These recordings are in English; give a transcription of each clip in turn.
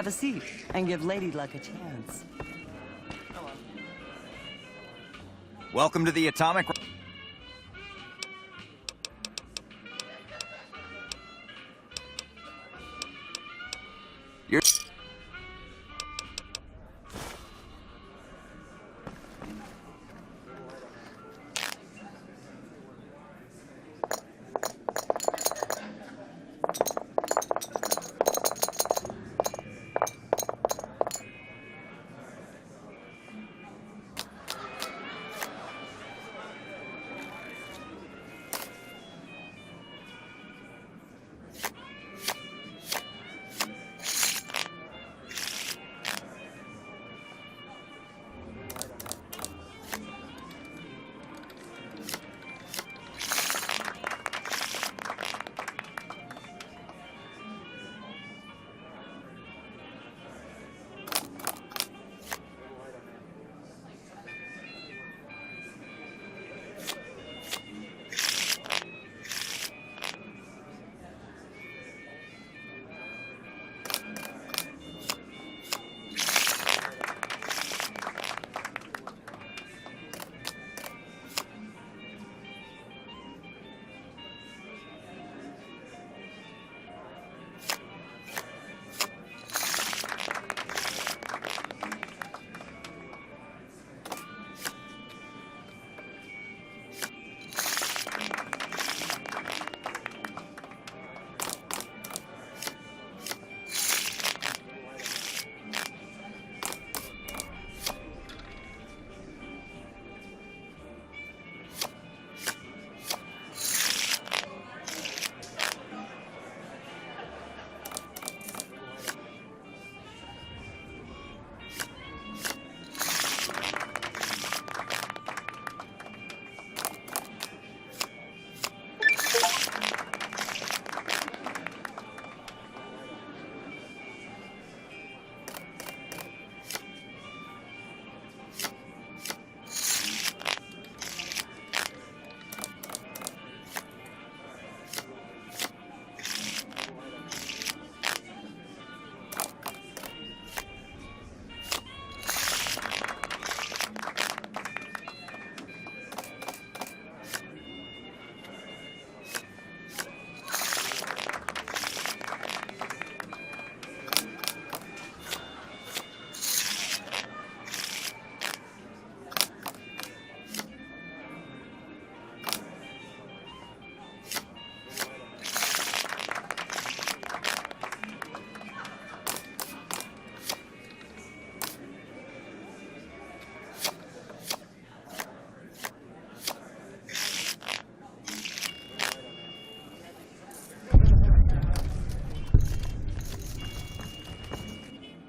Have a seat and give Lady Luck a chance. Welcome to the Atomic... You're...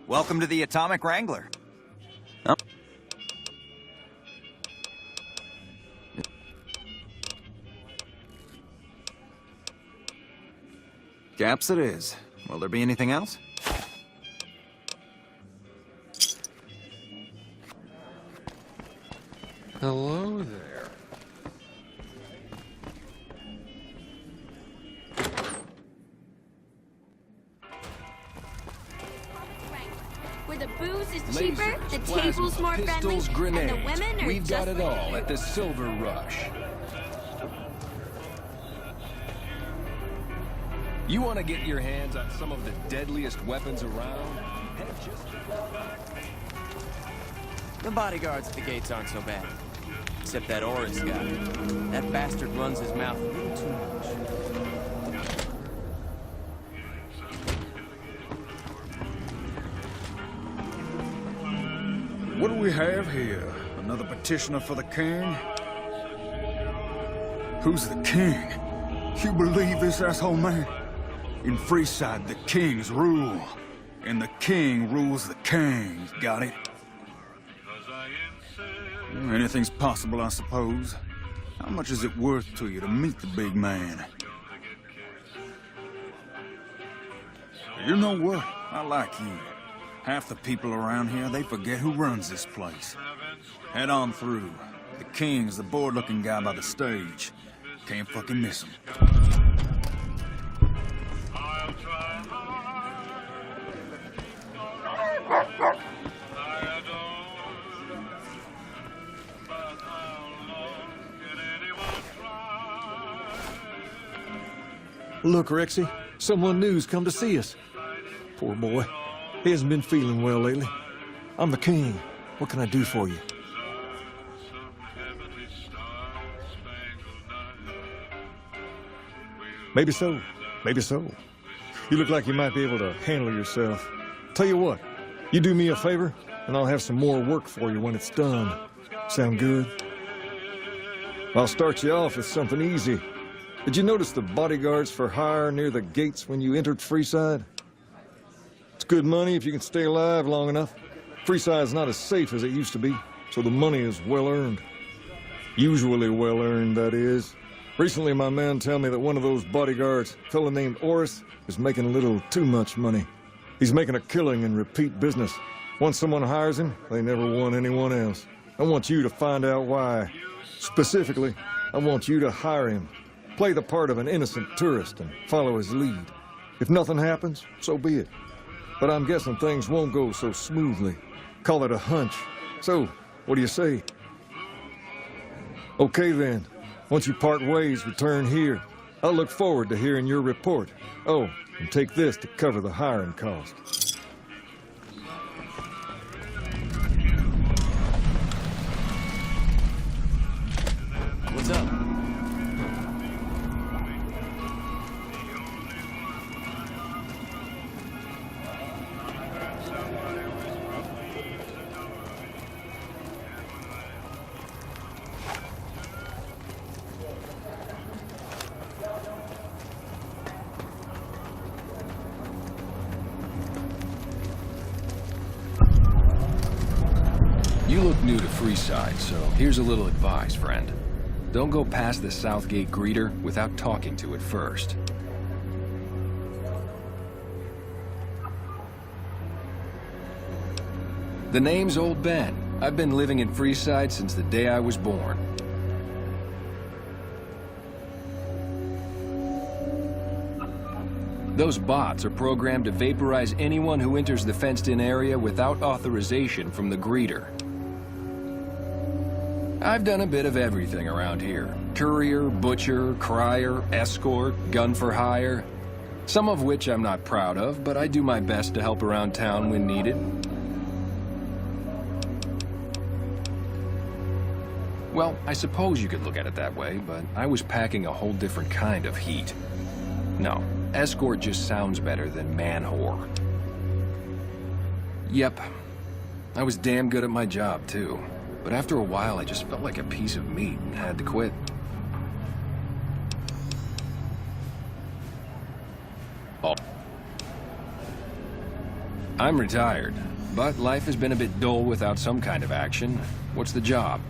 Welcome to the Atomic Wrangler. Oh. Gaps it is. Will there be anything else? Hello there. Where the booze is cheaper, the table's more friendly, pistols, grenades. and the women are We've just got it like all you. at the Silver Rush. You want to get your hands on some of the deadliest weapons around? Head just... The bodyguards at the gates aren't so bad. Except that Oris guy. That bastard runs his mouth a little too much. What do we have here? Another petitioner for the king? Who's the king? You believe this asshole man? In Freeside, the kings rule. And the king rules the king. Got it? Anything's possible, I suppose. How much is it worth to you to meet the big man? You know what? I like you. Half the people around here, they forget who runs this place. Head on through. The king's the bored-looking guy by the stage. Can't fucking miss him. Look, Rexy, someone new's come to see us. Poor boy. He hasn't been feeling well lately. I'm the king. What can I do for you? Maybe so. Maybe so. You look like you might be able to handle yourself. Tell you what, you do me a favor, and I'll have some more work for you when it's done. Sound good? I'll start you off with something easy. Did you notice the bodyguards for hire near the gates when you entered Freeside? It's good money if you can stay alive long enough. Freeside's not as safe as it used to be, so the money is well earned. Usually well earned, that is. Recently, my man told me that one of those bodyguards, a fella named Oris, is making a little too much money. He's making a killing in repeat business. Once someone hires him, they never want anyone else. I want you to find out why. Specifically, I want you to hire him. Play the part of an innocent tourist and follow his lead. If nothing happens, so be it. But I'm guessing things won't go so smoothly. Call it a hunch. So, what do you say? Okay then. Once you part ways, return here. I'll look forward to hearing your report. Oh, and take this to cover the hiring cost. What's up? You look new to Freeside, so here's a little advice, friend. Don't go past the Southgate greeter without talking to it first. The name's Old Ben. I've been living in Freeside since the day I was born. Those bots are programmed to vaporize anyone who enters the fenced-in area without authorization from the greeter. I've done a bit of everything around here. Courier, butcher, crier, escort, gun for hire. Some of which I'm not proud of, but I do my best to help around town when needed. Well, I suppose you could look at it that way, but I was packing a whole different kind of heat. No, escort just sounds better than man-whore. Yep, I was damn good at my job, too. But after a while, I just felt like a piece of meat and had to quit. Oh. I'm retired, but life has been a bit dull without some kind of action. What's the job?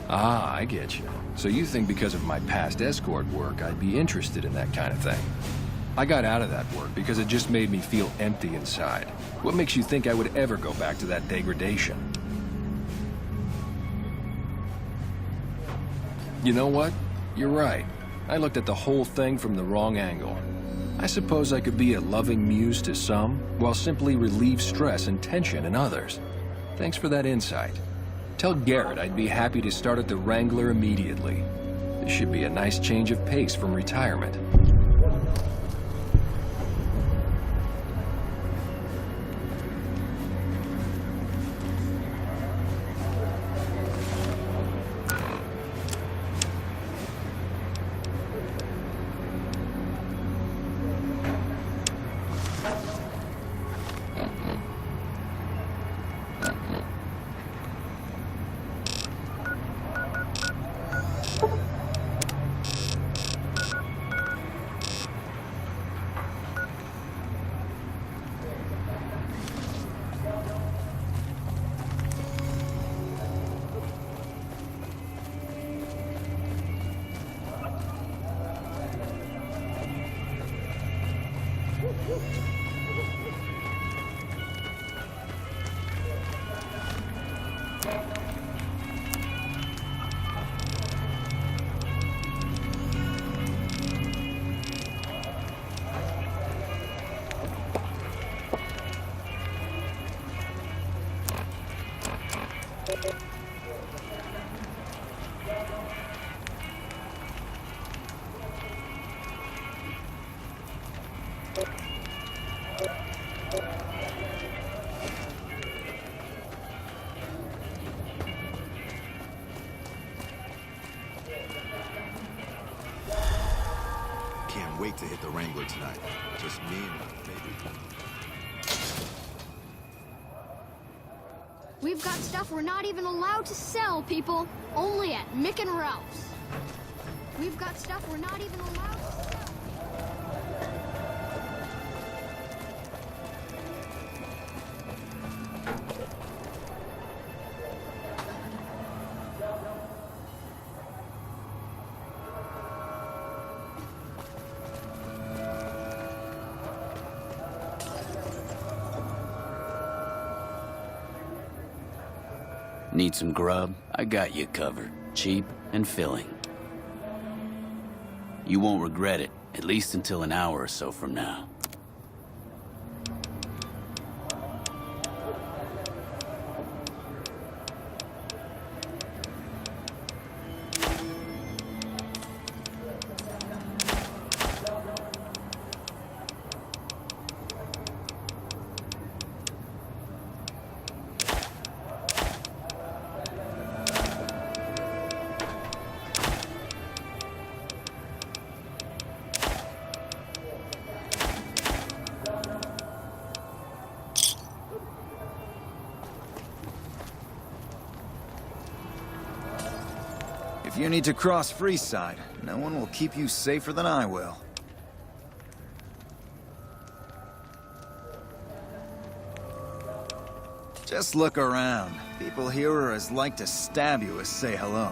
Ah, I get you. So you think because of my past escort work, I'd be interested in that kind of thing. I got out of that work because it just made me feel empty inside. What makes you think I would ever go back to that degradation? You know what? You're right. I looked at the whole thing from the wrong angle. I suppose I could be a loving muse to some, while simply relieve stress and tension in others. Thanks for that insight. Tell Garrett I'd be happy to start at the Wrangler immediately. This should be a nice change of pace from retirement. wait to hit the Wrangler tonight. Just me and my baby. We've got stuff we're not even allowed to sell, people. Only at Mick and Ralph's. We've got stuff we're not even allowed to sell. Need some grub? I got you covered. Cheap and filling. You won't regret it, at least until an hour or so from now. If you need to cross Freeside, no one will keep you safer than I will. Just look around. People here are as like to stab you as say hello.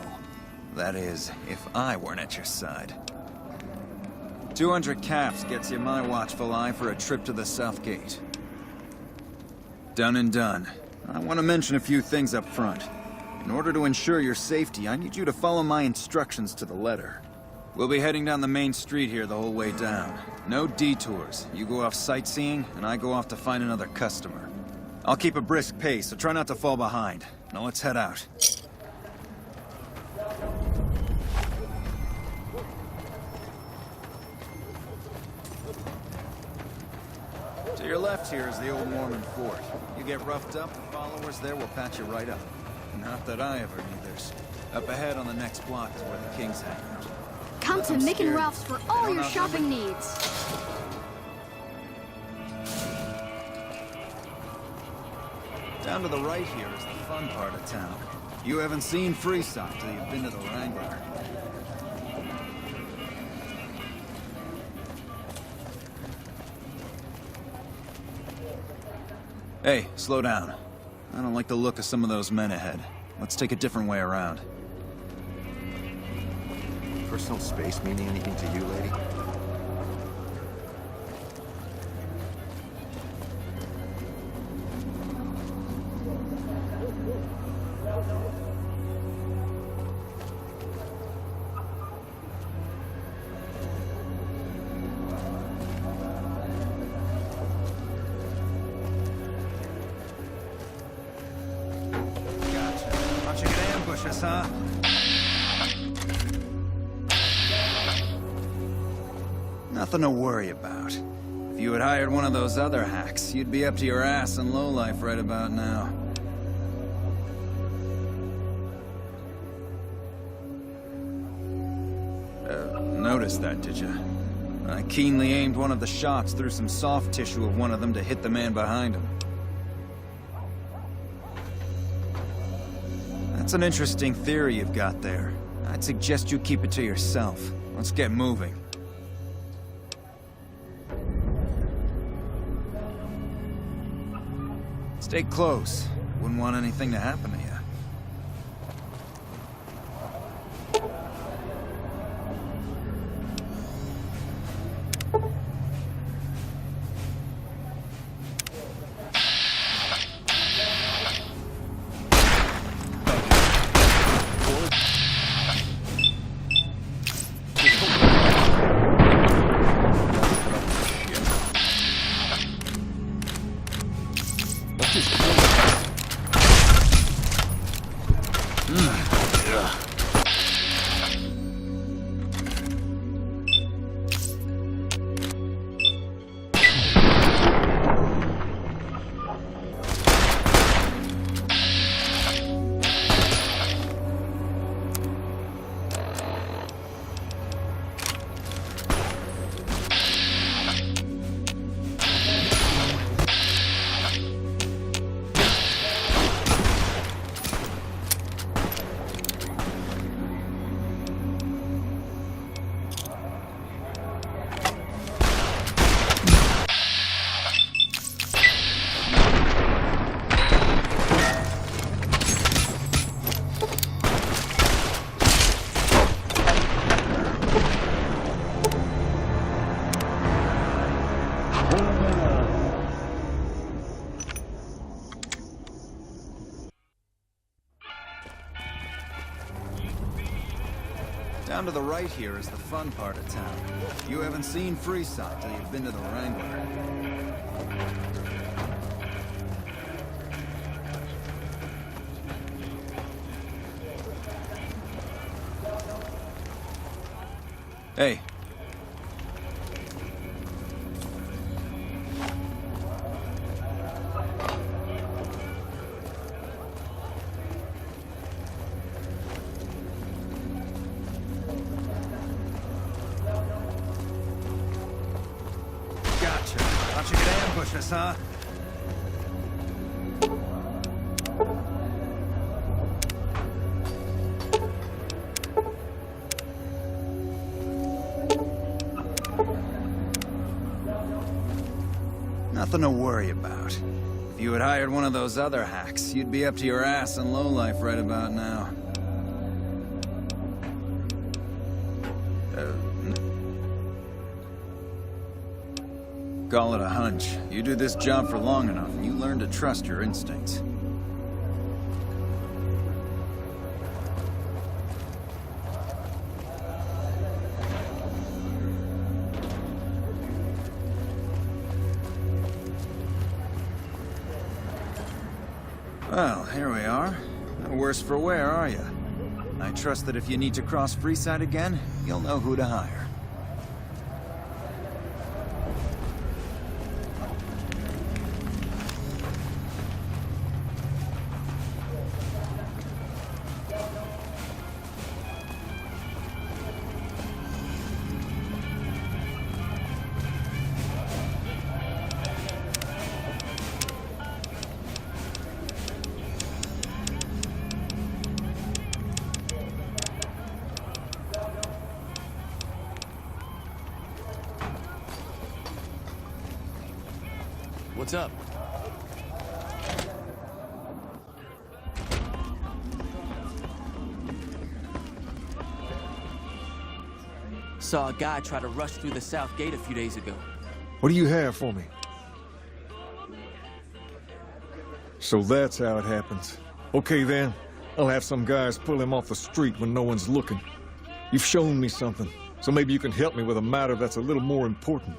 That is, if I weren't at your side. 200 caps gets you my watchful eye for a trip to the South Gate. Done and done. I want to mention a few things up front. In order to ensure your safety, I need you to follow my instructions to the letter. We'll be heading down the main street here the whole way down. No detours. You go off sightseeing, and I go off to find another customer. I'll keep a brisk pace, so try not to fall behind. Now let's head out. To your left here is the old Mormon fort. You get roughed up, the followers there will patch you right up. Not that I ever neithers. Up ahead on the next block is where the Kings hang out. Come to Mick and Ralph's for all your shopping needs. Down to the right here is the fun part of town. You haven't seen Freeside till you've been to the Wrangler. Hey, slow down. I don't like the look of some of those men ahead. Let's take a different way around. Personal space meaning anything to you, lady? Huh? Nothing to worry about. If you had hired one of those other hacks, you'd be up to your ass in lowlife right about now. Noticed that, did you? I keenly aimed one of the shots through some soft tissue of one of them to hit the man behind him. That's an interesting theory you've got there. I'd suggest you keep it to yourself. Let's get moving. Stay close. Wouldn't want anything to happen to you. Down to the right here is the fun part of town. You haven't seen Freeside till you've been to the Wrangler. Hey. Gotcha. Thought you could ambush us, huh? Nothing to worry about. If you had hired one of those other hacks, you'd be up to your ass in lowlife right about now. Call it a hunch. You do this job for long enough, and you learn to trust your instincts. Well, here we are. No worse for wear, are you? I trust that if you need to cross Freeside again, you'll know who to hire. What's up? Saw a guy try to rush through the south gate a few days ago. What do you have for me? So that's how it happens. Okay then, I'll have some guys pull him off the street when no one's looking. You've shown me something, so maybe you can help me with a matter that's a little more important.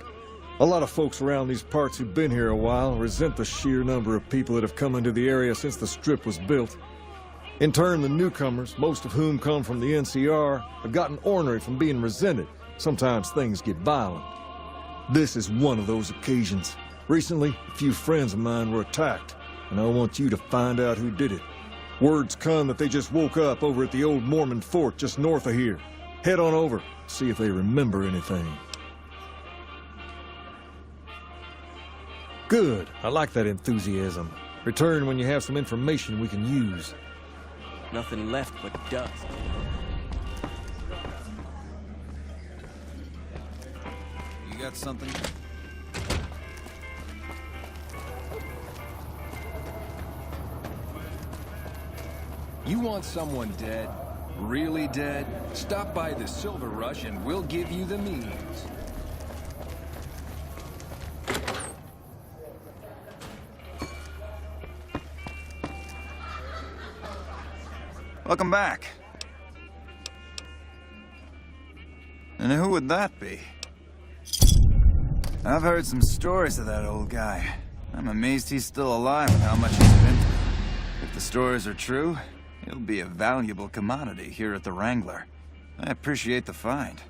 A lot of folks around these parts who've been here a while resent the sheer number of people that have come into the area since the Strip was built. In turn, the newcomers, most of whom come from the NCR, have gotten ornery from being resented. Sometimes things get violent. This is one of those occasions. Recently, a few friends of mine were attacked, and I want you to find out who did it. Word's come that they just woke up over at the old Mormon fort just north of here. Head on over, see if they remember anything. Good. I like that enthusiasm. Return when you have some information we can use. Nothing left but dust. You got something? You want someone dead? Really dead? Stop by the Silver Rush and we'll give you the means. Welcome back. And who would that be? I've heard some stories of that old guy. I'm amazed he's still alive with how much he's been through. If the stories are true, he'll be a valuable commodity here at the Wrangler. I appreciate the find.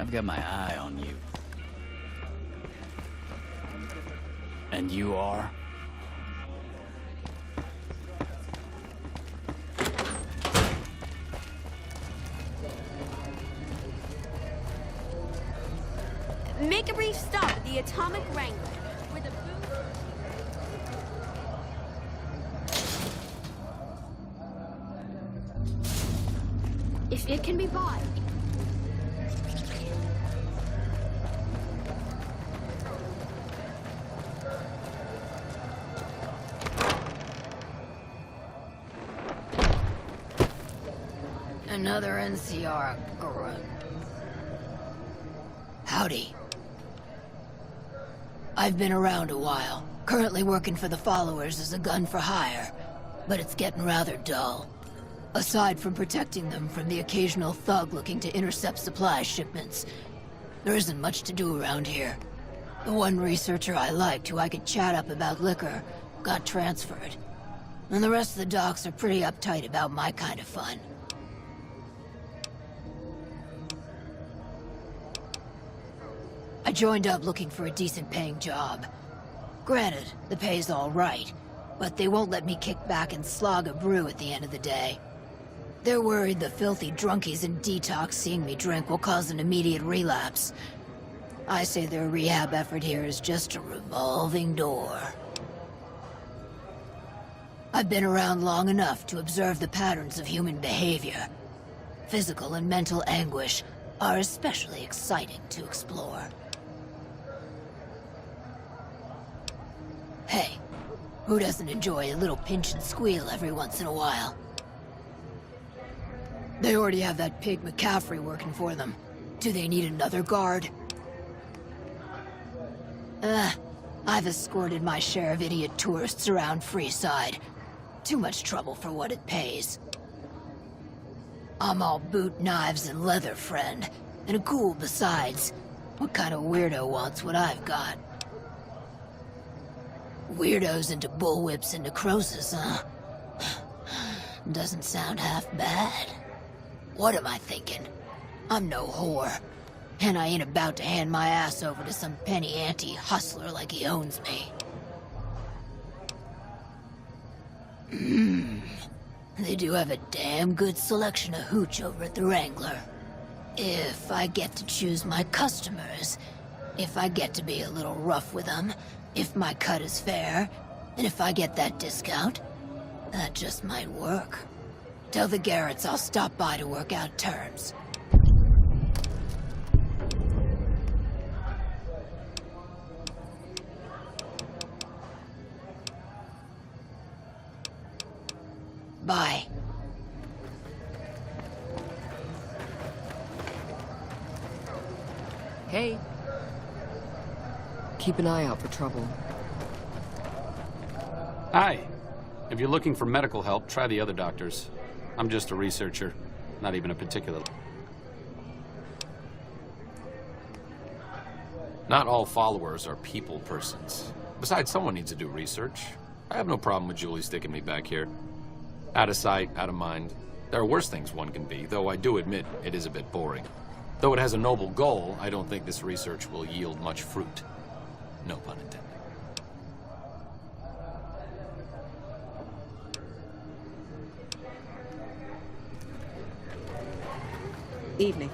I've got my eye on you. And you are? Make a brief stop at the Atomic Wrangler, where the booze... If it can be bought. Another NCR grunt. Howdy. I've been around a while, currently working for the Followers as a gun for hire, but it's getting rather dull. Aside from protecting them from the occasional thug looking to intercept supply shipments, there isn't much to do around here. The one researcher I liked who I could chat up about liquor got transferred, and the rest of the docs are pretty uptight about my kind of fun. I joined up looking for a decent paying job. Granted, the pay's all right, but they won't let me kick back and slog a brew at the end of the day. They're worried the filthy drunkies in detox seeing me drink will cause an immediate relapse. I say their rehab effort here is just a revolving door. I've been around long enough to observe the patterns of human behavior. Physical and mental anguish are especially exciting to explore. Hey, who doesn't enjoy a little pinch and squeal every once in a while? They already have that pig McCaffrey working for them. Do they need another guard? I've escorted my share of idiot tourists around Freeside. Too much trouble for what it pays. I'm all boot, knives, and leather, friend. And a cool besides. What kind of weirdo wants what I've got? Weirdos into bullwhips and necrosis, huh? Doesn't sound half bad. What am I thinking? I'm no whore. And I ain't about to hand my ass over to some penny ante hustler like he owns me. They do have a damn good selection of hooch over at the Wrangler. If I get to choose my customers, if I get to be a little rough with them, if my cut is fair, and if I get that discount, that just might work. Tell the Garretts I'll stop by to work out terms. Bye. Hey. Keep an eye out for trouble. Hi. If you're looking for medical help, try the other doctors. I'm just a researcher, not even a particular... Not all followers are people persons. Besides, someone needs to do research. I have no problem with Julie sticking me back here. Out of sight, out of mind. There are worse things one can be, though I do admit it is a bit boring. Though it has a noble goal, I don't think this research will yield much fruit. No pun intended. Evening.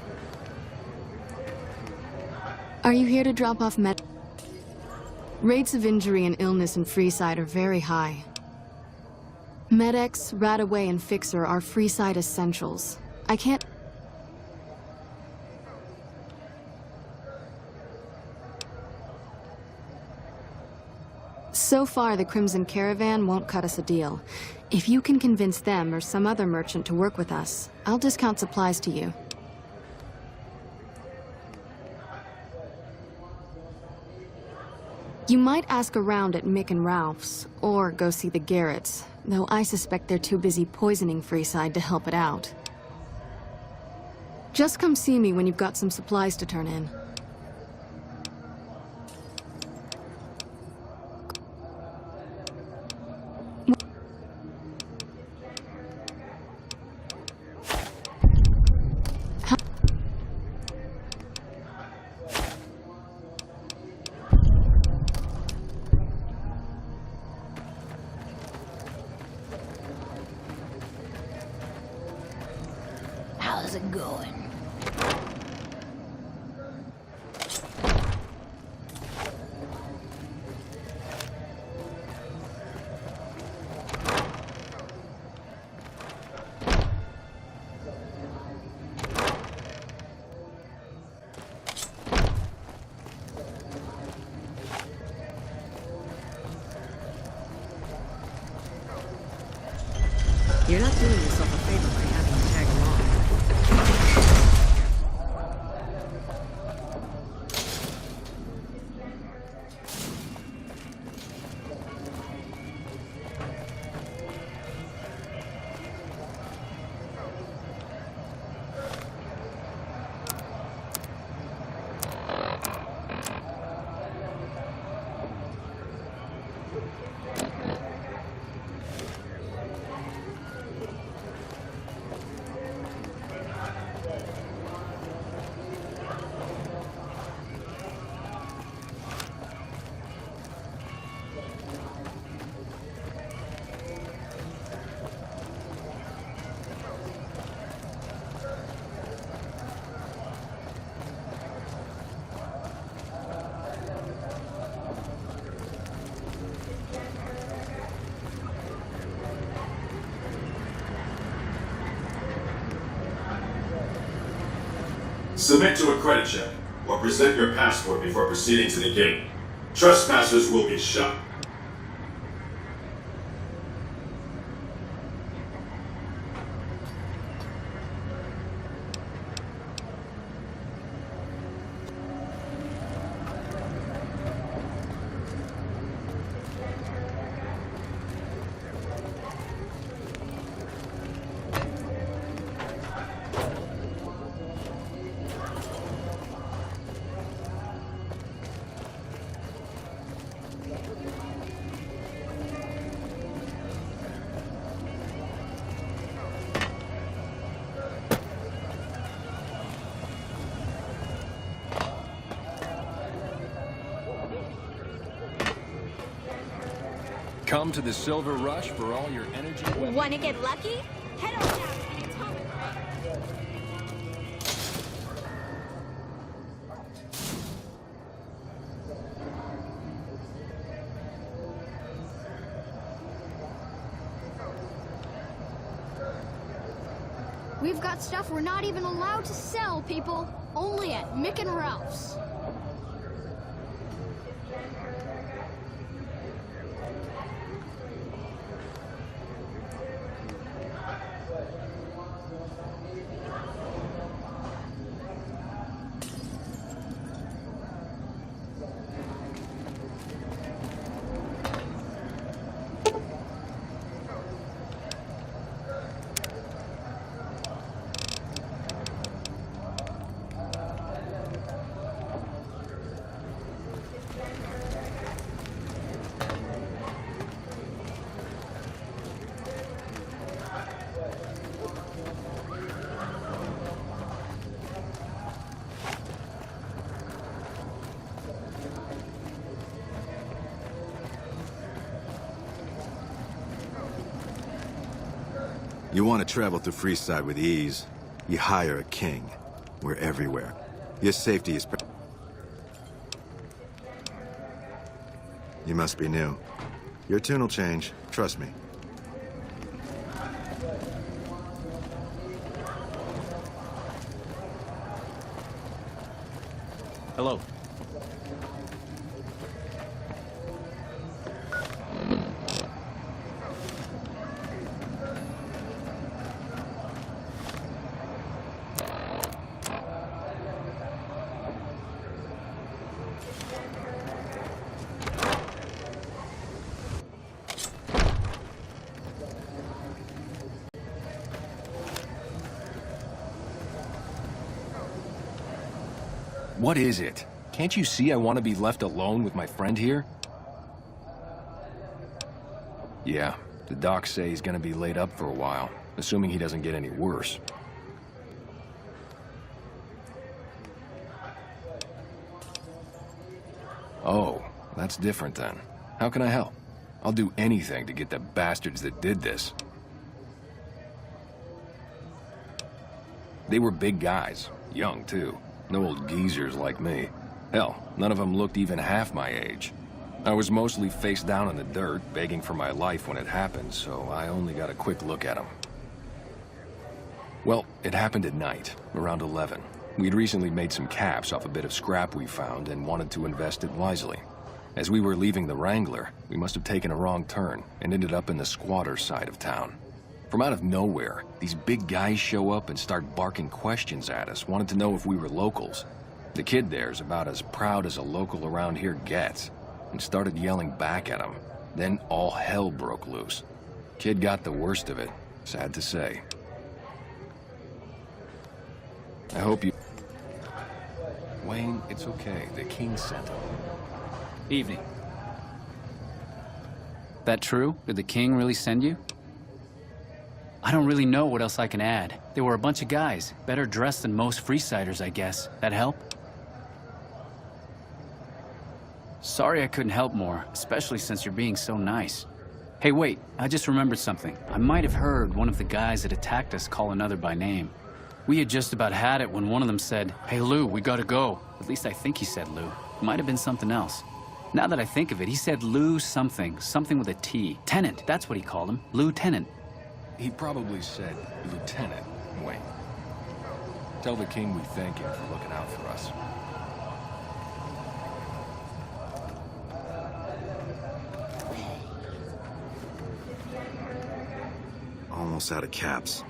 Are you here to drop off med? Rates of injury and illness in Freeside are very high. Med-X, Radaway, and Fixer are Freeside essentials. I can't... So far, the Crimson Caravan won't cut us a deal. If you can convince them or some other merchant to work with us, I'll discount supplies to you. You might ask around at Mick and Ralph's, or go see the Garretts, though I suspect they're too busy poisoning Freeside to help it out. Just come see me when you've got some supplies to turn in. How's it going? You're not doing yourself a favor by having to tag along. Submit to a credit check, or present your passport before proceeding to the gate. Trespassers will be shot. Come to the Silver Rush for all your energy. Wanna get lucky? Head on down to the Atomic Club. We've got stuff we're not even allowed to sell, people. Only at Mick and Ralph's. You want to travel through Freeside with ease, you hire a king. We're everywhere. Your safety is... You must be new. Your tune will change, trust me. Hello. What is it? Can't you see I want to be left alone with my friend here? Yeah, the docs say he's gonna be laid up for a while, assuming he doesn't get any worse. Oh, that's different then. How can I help? I'll do anything to get the bastards that did this. They were big guys, young too. No old geezers like me. Hell, none of them looked even half my age. I was mostly face down in the dirt, begging for my life when it happened, so I only got a quick look at them. Well, it happened at night, around 11. We'd recently made some caps off a bit of scrap we found and wanted to invest it wisely. As we were leaving the Wrangler, we must have taken a wrong turn and ended up in the squatter side of town. From out of nowhere, these big guys show up and start barking questions at us, wanted to know if we were locals. The kid there's about as proud as a local around here gets, and started yelling back at him. Then all hell broke loose. Kid got the worst of it, sad to say. I hope you... Wayne, it's okay. The king sent him. Evening. That true? Did the king really send you? I don't really know what else I can add. They were a bunch of guys, better dressed than most Freesiders, I guess. That help? Sorry I couldn't help more, especially since you're being so nice. Hey, wait, I just remembered something. I might have heard one of the guys that attacked us call another by name. We had just about had it when one of them said, "Hey Lou, we gotta go." At least I think he said Lou. It might have been something else. Now that I think of it, he said Lou something. Something with a T. Tennant, that's what he called him. Lieutenant. He probably said Lieutenant Wayne. Tell the king we thank him for looking out for us. Almost out of caps.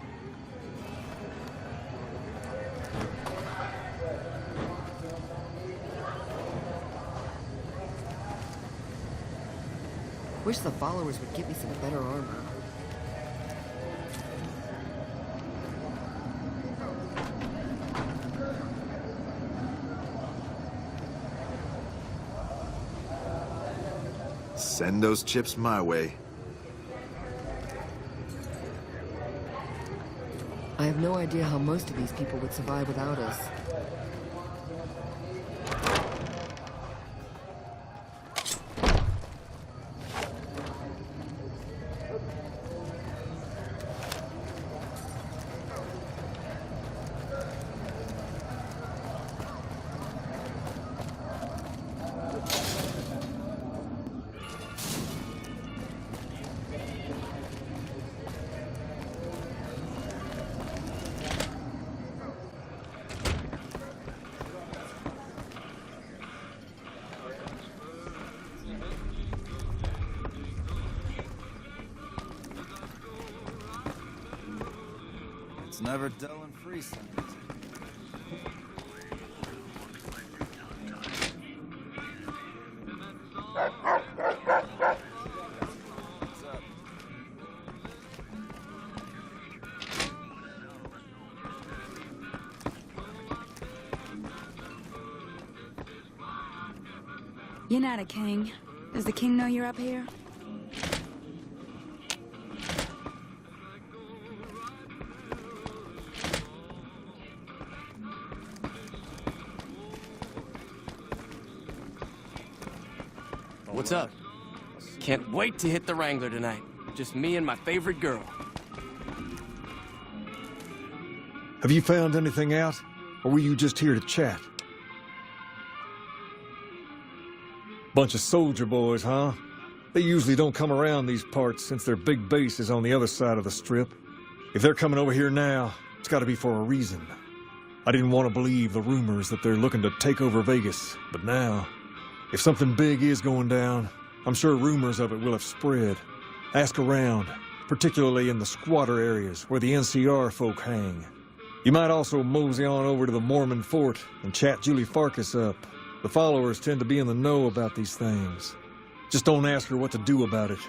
Wish the followers would give me some better armor. Send those chips my way. I have no idea how most of these people would survive without us. It's never dull and free, son. You're not a king. Does the king know you're up here? What's up? Can't wait to hit the Wrangler tonight. Just me and my favorite girl. Have you found anything out? Or were you just here to chat? Bunch of soldier boys, huh? They usually don't come around these parts since their big base is on the other side of the strip. If they're coming over here now, it's gotta be for a reason. I didn't want to believe the rumors that they're looking to take over Vegas, but now, if something big is going down, I'm sure rumors of it will have spread. Ask around, particularly in the squatter areas where the NCR folk hang. You might also mosey on over to the Mormon fort and chat Julie Farkas up. The followers tend to be in the know about these things. Just don't ask her what to do about it.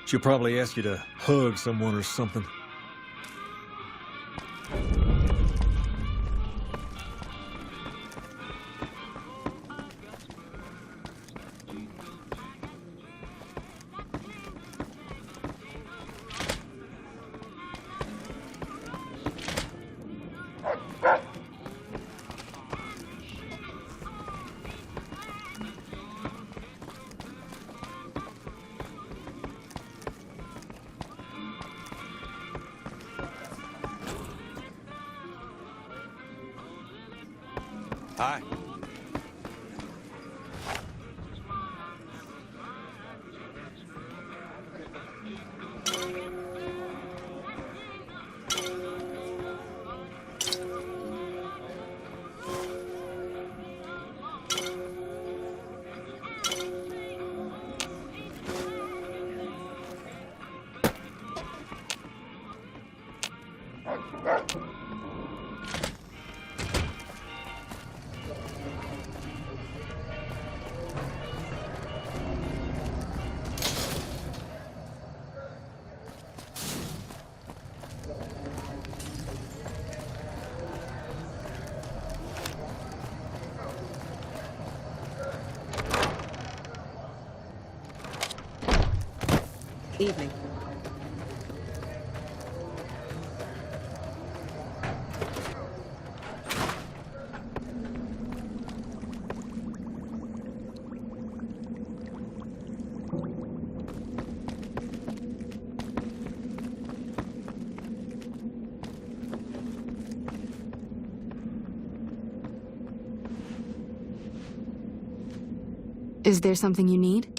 She'll probably ask you to hug someone or something. Hi. Evening. Is there something you need?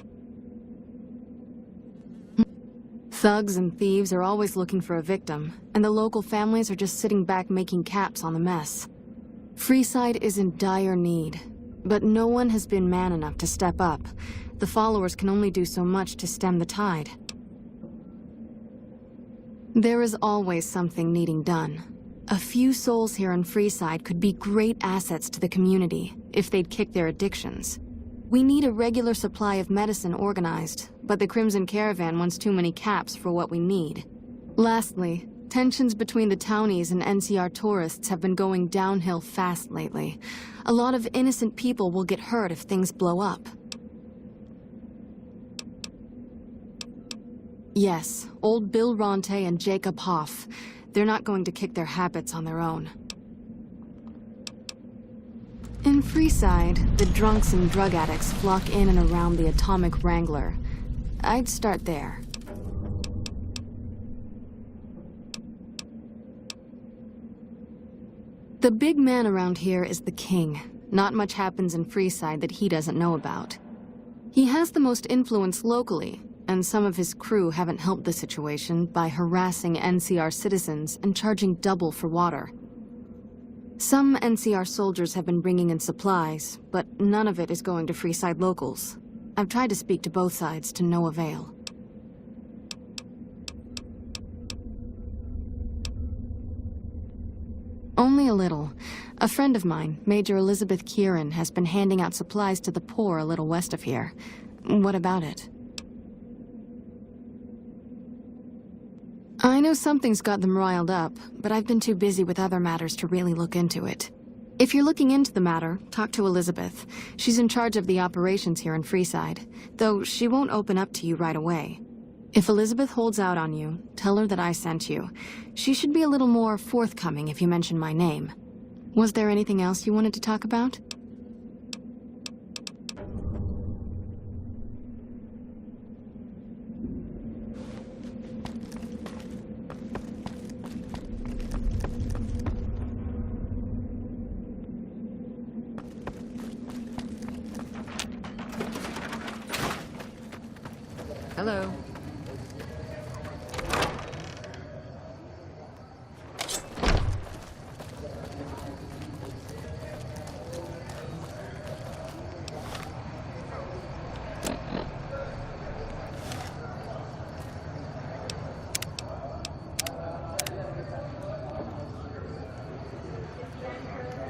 Thugs and thieves are always looking for a victim, and the local families are just sitting back making caps on the mess. Freeside is in dire need, but no one has been man enough to step up. The followers can only do so much to stem the tide. There is always something needing done. A few souls here in Freeside could be great assets to the community if they'd kick their addictions. We need a regular supply of medicine organized, but the Crimson Caravan wants too many caps for what we need. Lastly, tensions between the townies and NCR tourists have been going downhill fast lately. A lot of innocent people will get hurt if things blow up. Yes, old Bill Ronte and Jacob Hoff. They're not going to kick their habits on their own. In Freeside, the drunks and drug addicts flock in and around the Atomic Wrangler. I'd start there. The big man around here is the king. Not much happens in Freeside that he doesn't know about. He has the most influence locally, and some of his crew haven't helped the situation by harassing NCR citizens and charging double for water. Some NCR soldiers have been bringing in supplies, but none of it is going to Freeside locals. I've tried to speak to both sides to no avail. Only a little. A friend of mine, Major Elizabeth Kieran, has been handing out supplies to the poor a little west of here. What about it? I know something's got them riled up, but I've been too busy with other matters to really look into it. If you're looking into the matter, talk to Elizabeth. She's in charge of the operations here in Freeside, though she won't open up to you right away. If Elizabeth holds out on you, tell her that I sent you. She should be a little more forthcoming if you mention my name. Was there anything else you wanted to talk about? Hello.